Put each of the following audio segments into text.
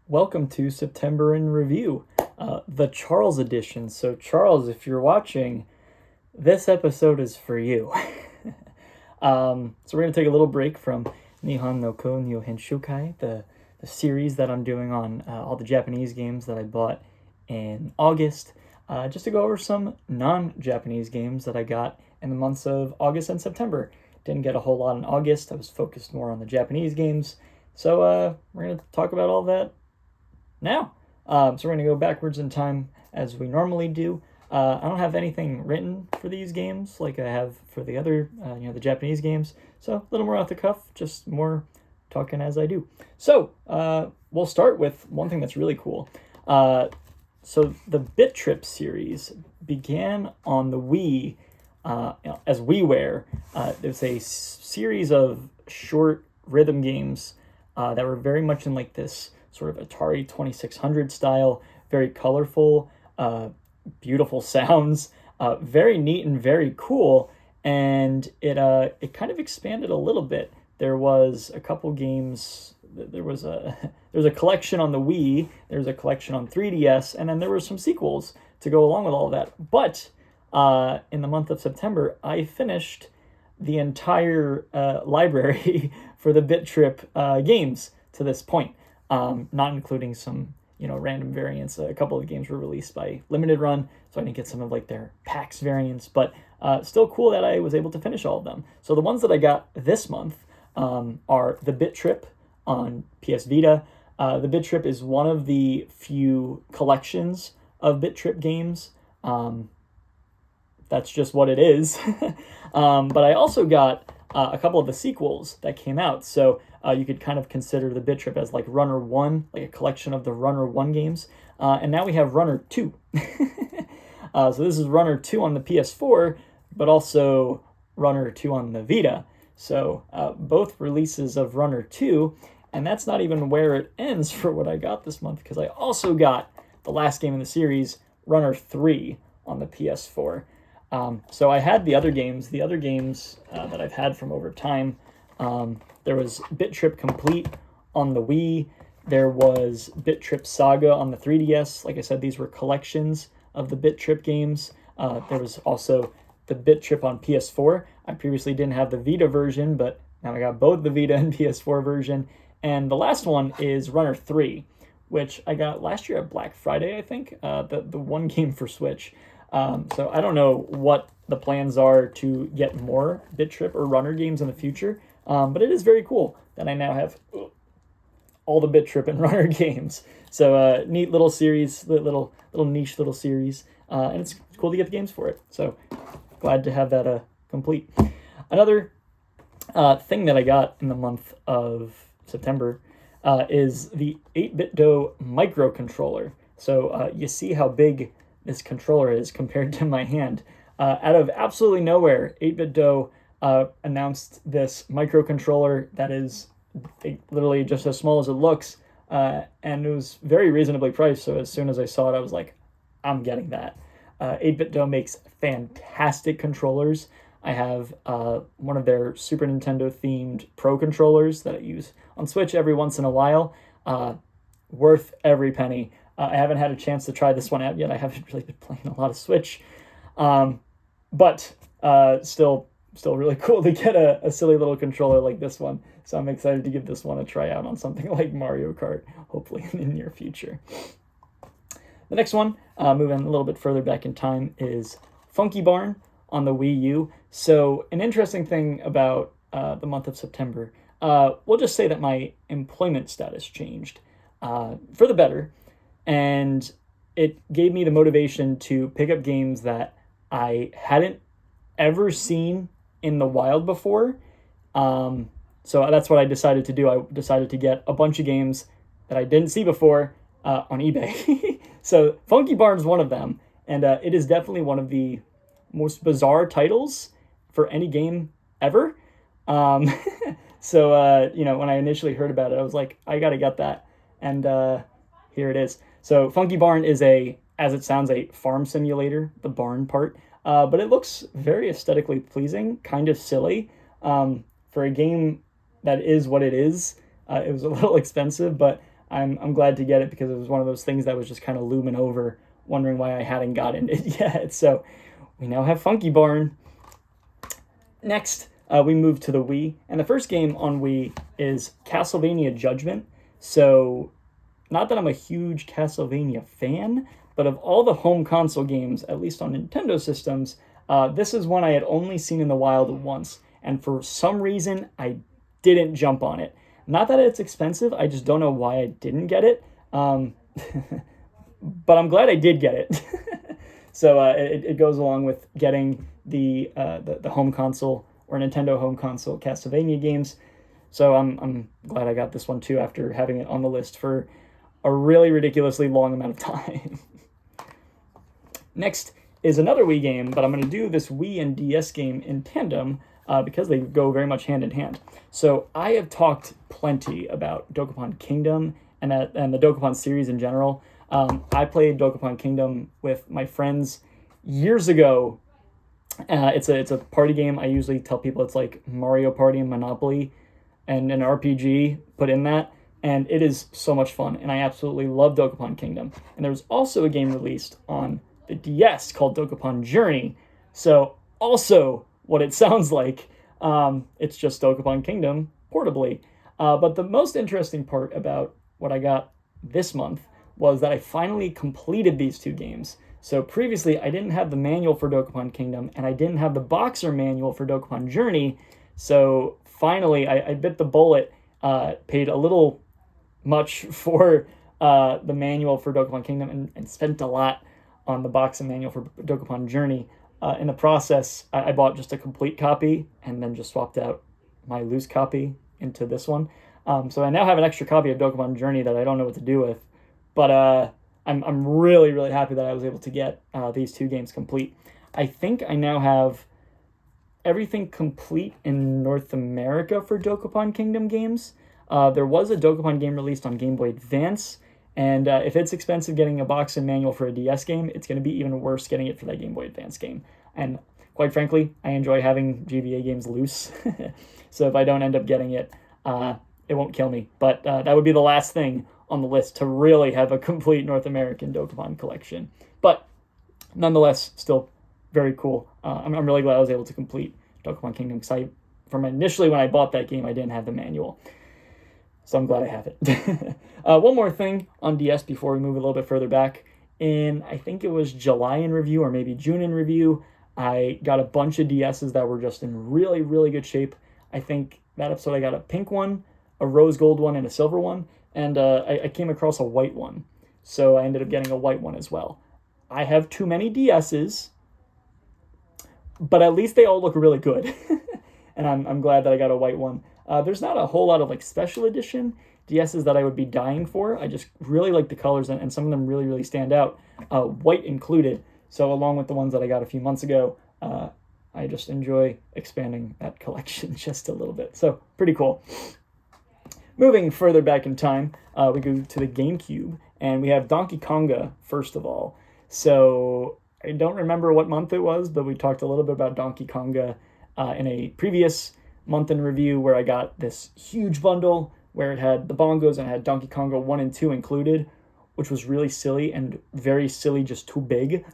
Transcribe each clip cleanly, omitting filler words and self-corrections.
Welcome to September in Review, the Charles edition. So, Charles, if you're watching, this episode is for you. So we're going to take a little break from Nihon no Ko Nyo Henshukai, the series that I'm doing on all the Japanese games that I bought in August, just to go over some non-Japanese games that I got in the months of August and September. Didn't get a whole lot in August. I was focused more on the Japanese games. So we're going to talk about all that now. So we're going to go backwards in time as we normally do. I don't have anything written for these games like I have for the other, the Japanese games. So a little more off the cuff, just more talking as I do. So we'll start with one thing that's really cool. So the Bit Trip series began on the Wii as WiiWare. There's a series of short rhythm games that were very much in like this sort of Atari 2600 style, very colorful, beautiful sounds, very neat and very cool. And it kind of expanded a little bit. There was a couple games. There was a collection on the Wii. There was a collection on 3DS, and then there were some sequels to go along with all of that. But in the month of September, I finished the entire library for the Bit Trip games to this point, not including some random variants. A couple of games were released by Limited Run, so I didn't get some of like their PAX variants, but still cool that I was able to finish all of them. So the ones that I got this month are the Bit Trip on PS Vita. The Bit Trip is one of the few collections of Bit Trip games. That's just what it is. But I also got a couple of the sequels that came out. So you could kind of consider the Bit Trip as like Runner 1, like a collection of the Runner 1 games. And now we have Runner 2. So this is Runner 2 on the PS4, but also Runner 2 on the Vita. So both releases of Runner 2, and that's not even where it ends for what I got this month, because I also got the last game in the series, Runner 3, on the PS4. So I had the other games that I've had from over time. There was Bit Trip Complete on the Wii. There was Bit Trip Saga on the 3DS. Like I said, these were collections of the Bit Trip games. There was also the Bit Trip on PS4. I previously didn't have the Vita version, but now I got both the Vita and PS4 version. And the last one is Runner 3, which I got last year at Black Friday, I think. The one game for Switch. So I don't know what the plans are to get more Bit Trip or Runner games in the future, but it is very cool that I now have all the Bit Trip and Runner games. So neat little series, little niche little series, and it's cool to get the games for it. So glad to have that complete. Another thing that I got in the month of September is the 8BitDo microcontroller. So you see how big this controller is compared to my hand. Out of absolutely nowhere, 8BitDo announced this microcontroller that is literally just as small as it looks, and it was very reasonably priced. So as soon as I saw it, I was like, I'm getting that. 8BitDo makes fantastic controllers. I have one of their Super Nintendo themed Pro controllers that I use on Switch every once in a while. Worth every penny. I haven't had a chance to try this one out yet. I haven't really been playing a lot of Switch. But still really cool to get a silly little controller like this one. So I'm excited to give this one a try out on something like Mario Kart, hopefully in the near future. The next one, moving a little bit further back in time, is Funky Barn on the Wii U. So an interesting thing about the month of September, we'll just say that my employment status changed for the better. And it gave me the motivation to pick up games that I hadn't ever seen in the wild before. So that's what I decided to do. I decided to get a bunch of games that I didn't see before on eBay. So Funky Barn's one of them. And it is definitely one of the most bizarre titles for any game ever. So when I initially heard about it, I was like, I got to get that. And here it is. So Funky Barn is as it sounds, a farm simulator, the barn part. But it looks very aesthetically pleasing, kind of silly. For a game that is what it is, it was a little expensive, but I'm glad to get it because it was one of those things that was just kind of looming over, wondering why I hadn't gotten it yet. So we now have Funky Barn. Next, we move to the Wii, and the first game on Wii is Castlevania Judgment. So, not that I'm a huge Castlevania fan, but of all the home console games, at least on Nintendo systems, this is one I had only seen in the wild once, and for some reason, I didn't jump on it. Not that it's expensive, I just don't know why I didn't get it. But I'm glad I did get it. So it goes along with getting the home console or Nintendo home console Castlevania games. So I'm glad I got this one too after having it on the list for a really ridiculously long amount of time. Next is another Wii game, but I'm going to do this Wii and DS game in tandem because they go very much hand in hand. So I have talked plenty about Dokapon Kingdom and the Dokapon series in general. I played Dokapon Kingdom with my friends years ago. It's a party game. I usually tell people it's like Mario Party and Monopoly and an RPG put in that. And it is so much fun. And I absolutely love Dokapon Kingdom. And there was also a game released on the DS called Dokapon Journey. So also what it sounds like, it's just Dokapon Kingdom portably. But the most interesting part about what I got this month was that I finally completed these two games. So previously, I didn't have the manual for Dokapon Kingdom, and I didn't have the Boxer manual for Dokapon Journey. So finally, I bit the bullet, paid a little much for the manual for Dokapon Kingdom, and spent a lot on the Boxer manual for Dokapon Journey. In the process, I bought just a complete copy, and then just swapped out my loose copy into this one. So I now have an extra copy of Dokapon Journey that I don't know what to do with. But I'm really, really happy that I was able to get these two games complete. I think I now have everything complete in North America for Dokapon Kingdom games. There was a Dokapon game released on Game Boy Advance, and if it's expensive getting a box and manual for a DS game, it's going to be even worse getting it for that Game Boy Advance game. And quite frankly, I enjoy having GBA games loose. So if I don't end up getting it, it won't kill me. But that would be the last thing on the list to really have a complete North American Dokapon collection. But nonetheless, still very cool. I'm really glad I was able to complete Dokapon Kingdom because from initially when I bought that game, I didn't have the manual. So I'm glad I have it. One more thing on DS before we move a little bit further back. In, I think it was July in review or maybe June in review, I got a bunch of DSs that were just in really, really good shape. I think that episode I got a pink one, a rose gold one, and a silver one. And I came across a white one. So I ended up getting a white one as well. I have too many DSs, but at least they all look really good. And I'm glad that I got a white one. There's not a whole lot of like special edition DSs that I would be dying for. I just really like the colors, and some of them really, really stand out, white included. So along with the ones that I got a few months ago, I just enjoy expanding that collection just a little bit. So pretty cool. Moving further back in time, we go to the GameCube, and we have Donkey Konga, first of all. So I don't remember what month it was, but we talked a little bit about Donkey Konga in a previous month in review where I got this huge bundle where it had the bongos and it had Donkey Konga 1 and 2 included, which was really silly and very silly, just too big.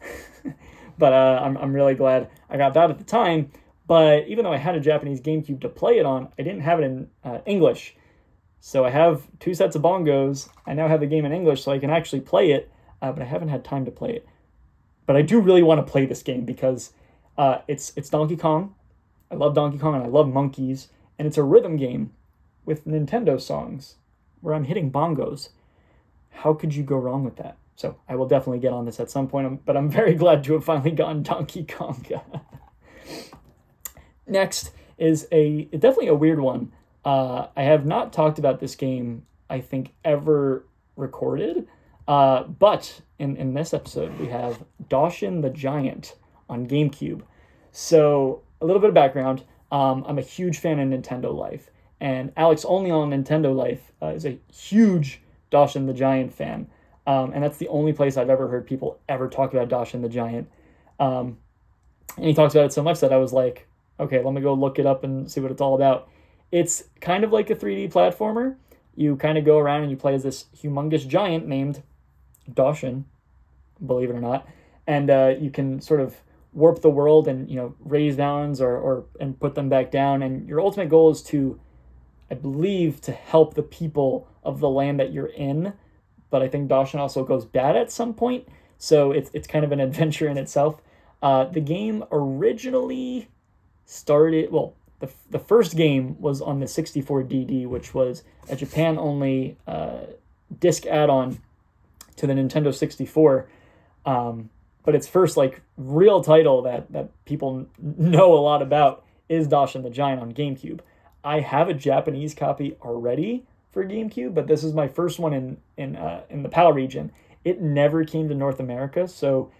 But I'm really glad I got that at the time. But even though I had a Japanese GameCube to play it on, I didn't have it in English. So I have 2 sets of bongos. I now have the game in English so I can actually play it, but I haven't had time to play it. But I do really want to play this game because it's Donkey Kong. I love Donkey Kong and I love monkeys. And it's a rhythm game with Nintendo songs where I'm hitting bongos. How could you go wrong with that? So I will definitely get on this at some point, but I'm very glad to have finally gotten Donkey Konga. Next is definitely a weird one. I have not talked about this game, I think, ever recorded. But in this episode, we have Doshin the Giant on GameCube. So a little bit of background. I'm a huge fan of Nintendo Life. And Alex only on Nintendo Life is a huge Doshin the Giant fan. And that's the only place I've ever heard people ever talk about Doshin the Giant. And he talks about it so much that I was like, okay, let me go look it up and see what it's all about. It's kind of like a 3D platformer, you kind of go around and you play as this humongous giant named Dawson, believe it or not, and you can sort of warp the world and raise mountains or and put them back down. And your ultimate goal is to, I believe, to help the people of the land that you're in. But I think Dawson also goes bad at some point, so it's kind of an adventure in itself. The game originally started, well, the first game was on the 64DD, which was a Japan-only disc add-on to the Nintendo 64. But its first real title that people know a lot about is Dawson the Giant on GameCube. I have a Japanese copy already for GameCube, but this is my first one in the PAL region. It never came to North America, so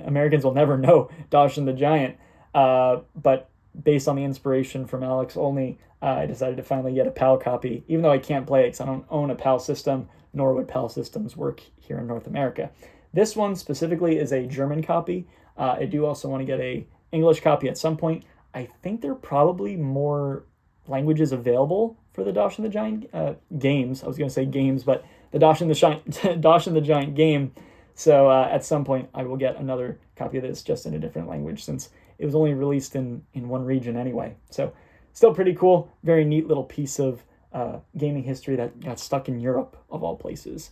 Americans will never know Dawson the Giant. But based on the inspiration from Alex only, I decided to finally get a PAL copy, even though I can't play it because I don't own a PAL system, nor would PAL systems work here in North America. This one specifically is a German copy. I do also want to get a English copy at some point. I think there are probably more languages available for the Dawson the Giant games. I was going to say games, but the Dawson the Giant game. So at some point, I will get another copy of this just in a different language, since it was only released in one region anyway. So still pretty cool. Very neat little piece of gaming history that got stuck in Europe, of all places.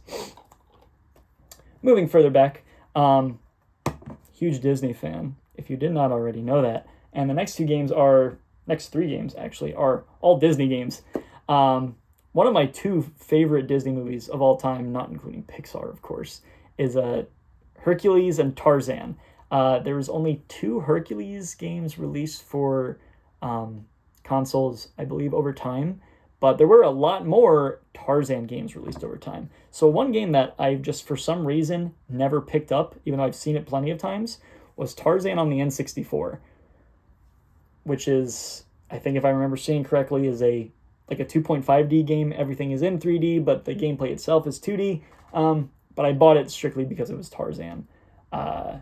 Moving further back, huge Disney fan, if you did not already know that. And the next three games are all Disney games. One of my two favorite Disney movies of all time, not including Pixar, of course, is Hercules and Tarzan. There was only 2 Hercules games released for consoles, I believe, over time. But there were a lot more Tarzan games released over time. So one game that I've just, for some reason, never picked up, even though I've seen it plenty of times, was Tarzan on the N64. Which is, I think if I remember seeing correctly, is a 2.5D game. Everything is in 3D, but the gameplay itself is 2D. But I bought it strictly because it was Tarzan. I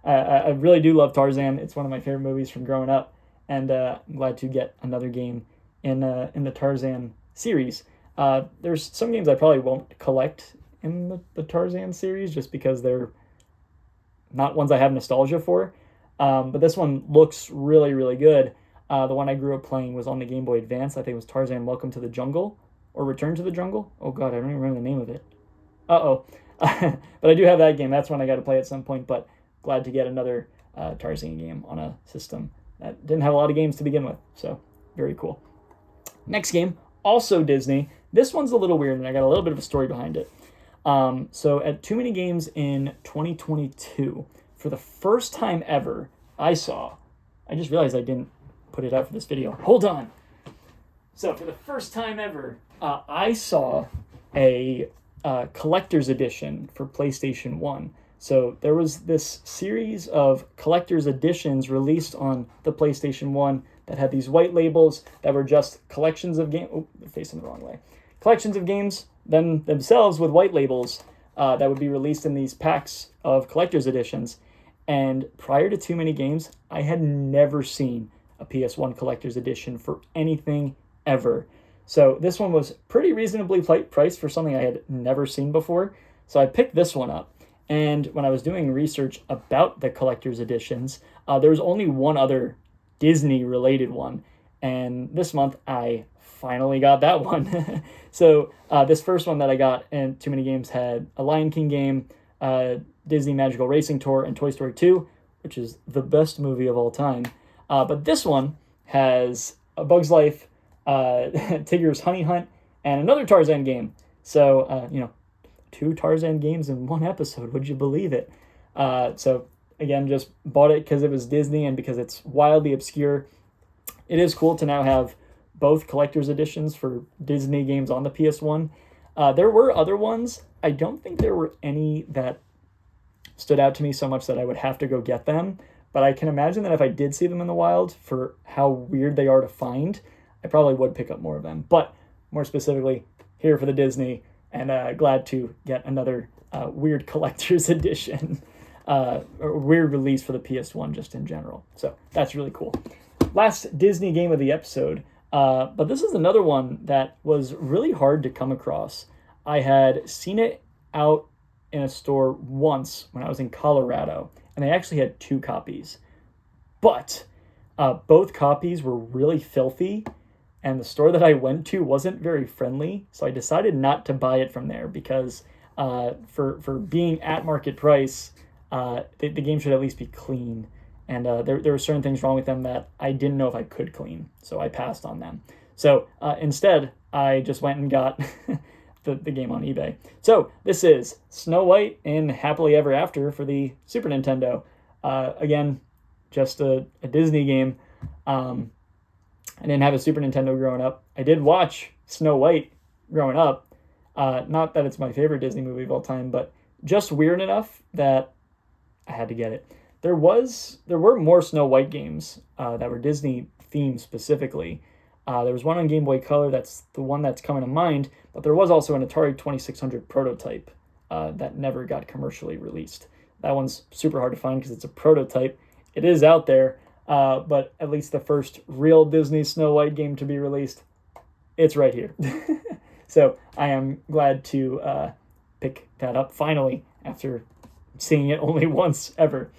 really do love Tarzan. It's one of my favorite movies from growing up, and I'm glad to get another game in the Tarzan series. There's some games I probably won't collect in the Tarzan series just because they're not ones I have nostalgia for. But this one looks really, really good. The one I grew up playing was on the Game Boy Advance. I think it was Tarzan Welcome to the Jungle, or Return to the Jungle. Oh god, I don't even remember the name of it. But I do have that game. That's one I got to play at some point, but glad to get another Tarzan game on a system that didn't have a lot of games to begin with. So, very cool. Next game, also Disney. This one's a little weird, and I got a little bit of a story behind it. So at Too Many Games in 2022, for the first time ever, I just realized I didn't put it out for this video. Hold on. So for the first time ever, I saw a collector's edition for PlayStation 1. So there was this series of collector's editions released on the PlayStation 1 that had these white labels that were just collections of games. Oh, facing the wrong way. Collections of games themselves with white labels that would be released in these packs of collector's editions. And prior to Too Many Games, I had never seen a PS1 collector's edition for anything ever. So this one was pretty reasonably priced for something I had never seen before. So I picked this one up. And when I was doing research about the collector's editions, there was only one other Disney-related one. And this month, I finally got that one. So this first one that I got in Too Many Games had a Lion King game, Disney Magical Racing Tour, and Toy Story 2, which is the best movie of all time. But this one has A Bug's Life, Tigger's Honey Hunt, and another Tarzan game. So, 2 Tarzan games in one episode. Would you believe it? So, again, just bought it because it was Disney and because it's wildly obscure. It is cool to now have both collector's editions for Disney games on the PS1. There were other ones. I don't think there were any that stood out to me so much that I would have to go get them. But I can imagine that if I did see them in the wild, for how weird they are to find, I probably would pick up more of them. But more specifically, here for the Disney, and glad to get another weird collector's edition, or weird release for the PS1 just in general. So that's really cool. Last Disney game of the episode. But this is another one that was really hard to come across. I had seen it out in a store once when I was in Colorado, and they actually had two copies. But both copies were really filthy, and the store that I went to wasn't very friendly, so I decided not to buy it from there because for being at market price, the game should at least be clean. And there were certain things wrong with them that I didn't know if I could clean, so I passed on them. So instead, I just went and got the game on eBay. So this is Snow White in Happily Ever After for the Super Nintendo. Again, just a Disney game. I didn't have a Super Nintendo growing up. I did watch Snow White growing up. Not that it's my favorite Disney movie of all time, but just weird enough that I had to get it. There were more Snow White games that were Disney themed specifically. There was one on Game Boy Color, that's the one that's coming to mind, but there was also an Atari 2600 prototype that never got commercially released. That one's super hard to find because it's a prototype. It is out there, but at least the first real Disney Snow White game to be released, it's right here. So I am glad to pick that up finally after seeing it only once ever.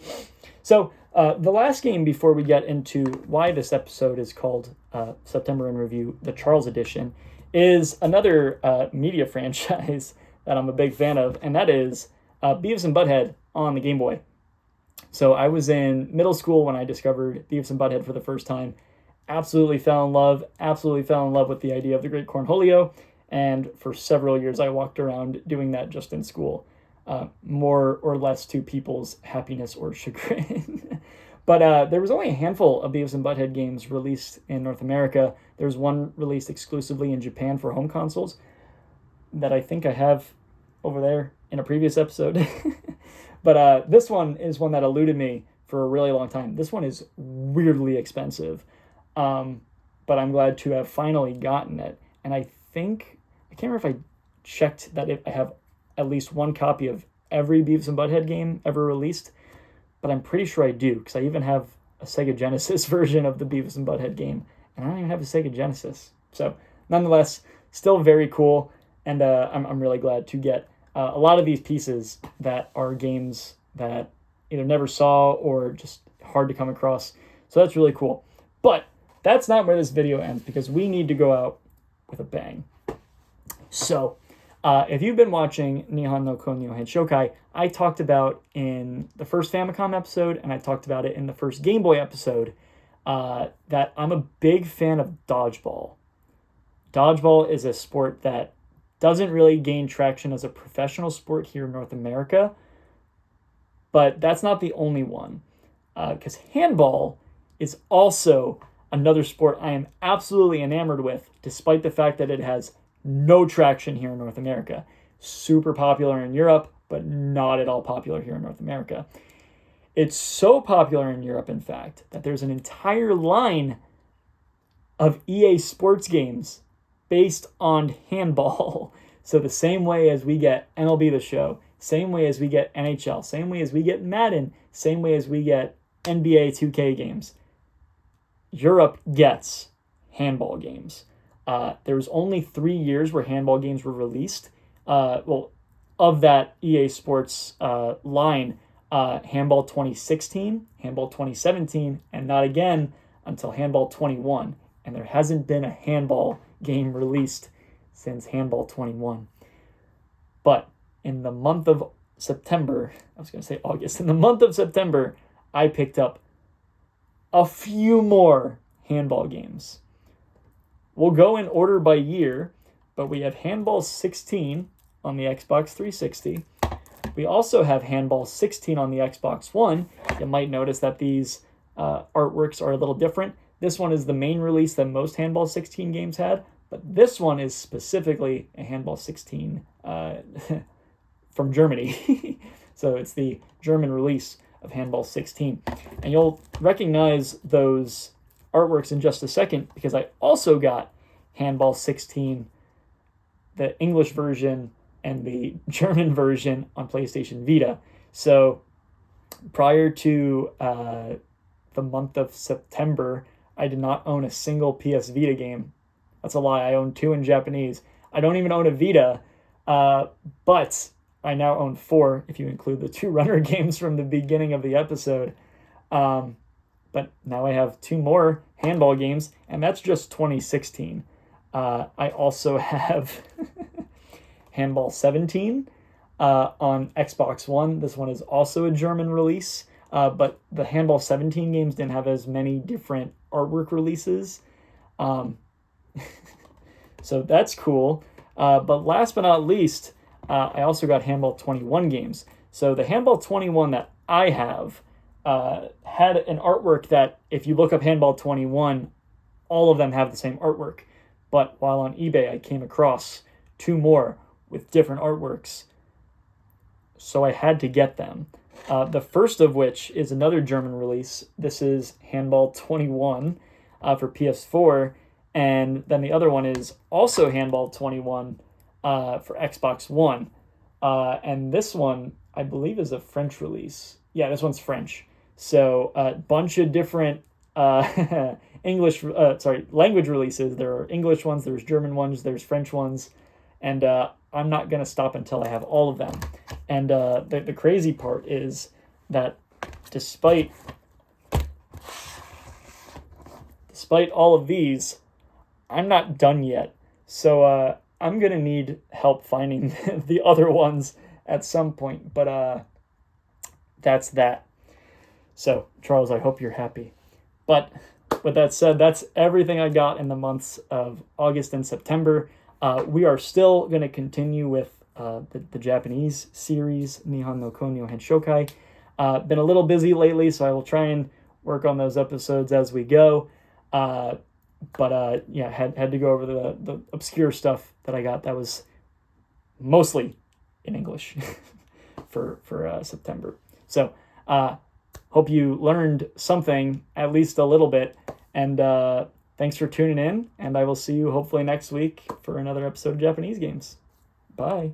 So the last game before we get into why this episode is called September in Review, the Charles Edition, is another media franchise that I'm a big fan of, and that is Beavis and Butthead on the Game Boy. So I was in middle school when I discovered Beavis and Butthead for the first time. Absolutely fell in love with the idea of the Great Cornholio, and for several years I walked around doing that just in school. More or less to people's happiness or chagrin. But there was only a handful of Beavis and Butthead games released in North America. There's one released exclusively in Japan for home consoles that I think I have over there in a previous episode. But this one is one that eluded me for a really long time. This one is weirdly expensive, but I'm glad to have finally gotten it. And I can't remember if I checked that I have at least one copy of every Beavis and Butthead game ever released, but I'm pretty sure I do, because I even have a Sega Genesis version of the Beavis and Butthead game, and I don't even have a Sega Genesis. So, nonetheless, still very cool, and I'm really glad to get a lot of these pieces that are games that either never saw or just hard to come across. So that's really cool. But that's not where this video ends, because we need to go out with a bang. So, if you've been watching Nihon no Konyo Henshokai, I talked about in the first Famicom episode, and I talked about it in the first Game Boy episode, that I'm a big fan of dodgeball. Dodgeball is a sport that doesn't really gain traction as a professional sport here in North America, but that's not the only one, because handball is also another sport I am absolutely enamored with, despite the fact that it has no traction here in North America. Super popular in Europe, but not at all popular here in North America. It's so popular in Europe, in fact, that there's an entire line of EA Sports games based on handball. So the same way as we get MLB The Show, same way as we get NHL, same way as we get Madden, same way as we get NBA 2K games, Europe gets handball games. There was only 3 years where handball games were released. Of that EA Sports line, Handball 2016, Handball 2017, and not again until Handball 21. And there hasn't been a handball game released since Handball 21. But in the month of September, I was going to say August, in the month of September, I picked up a few more handball games. We'll go in order by year, but we have Handball 16 on the Xbox 360. We also have Handball 16 on the Xbox One. You might notice that these artworks are a little different. This one is the main release that most Handball 16 games had, but this one is specifically a Handball 16 from Germany. So it's the German release of Handball 16. And you'll recognize those artworks in just a second, because I also got Handball 16, the English version and the German version on PlayStation Vita. So prior to the month of September, I did not own a single PS Vita game. That's a lie. I own 2 in Japanese. I don't even own a Vita, but I now own 4 if you include the 2 runner games from the beginning of the episode. But now I have 2 more handball games, and that's just 2016. I also have Handball 17 on Xbox One. This one is also a German release, but the Handball 17 games didn't have as many different artwork releases. So that's cool. But last but not least, I also got Handball 21 games. So the Handball 21 that I have had an artwork that, if you look up Handball 21, all of them have the same artwork. But while on eBay, I came across 2 more with different artworks. So I had to get them. The first of which is another German release. This is Handball 21 for PS4. And then the other one is also Handball 21 for Xbox One. And this one, I believe, is a French release. Yeah, this one's French. So a bunch of different language releases. There are English ones, there's German ones, there's French ones. And I'm not going to stop until I have all of them. And the crazy part is that despite all of these, I'm not done yet. So I'm going to need help finding the other ones at some point. But that's that. So, Charles, I hope you're happy. But with that said, that's everything I got in the months of August and September. We are still going to continue with the Japanese series, Nihon no Konyo Henshokai. Been a little busy lately, so I will try and work on those episodes as we go. But yeah, had to go over the obscure stuff that I got that was mostly in English for September. So hope you learned something, at least a little bit. And thanks for tuning in, and I will see you hopefully next week for another episode of Japanese Games. Bye.